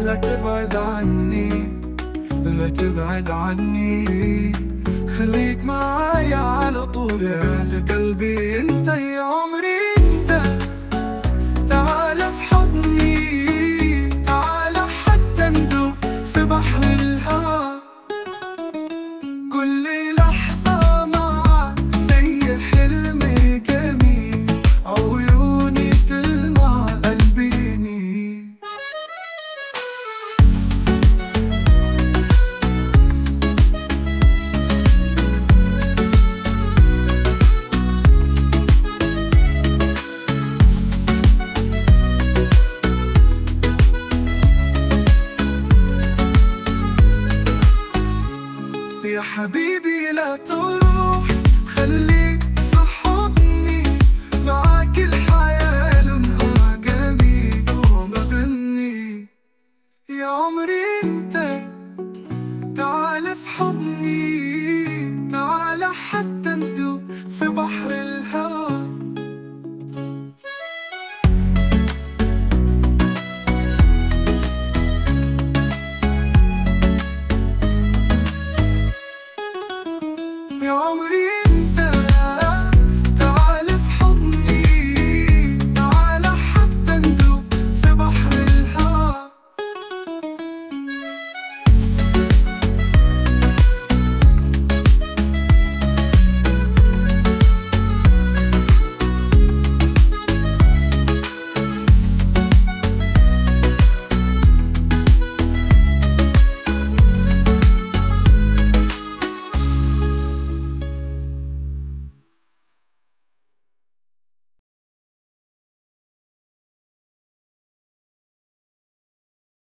لا تبعد عني، لا تبعد عني، خليك معايا على طول يا قلبي. انت يا عمري انت، تعال في حضني، تعال حتى ندوب في بحر الهوى. كل لحظة معاك زي حلم جميل، عيوني تلمع قلبي يميل. يا حبيبي لا تروح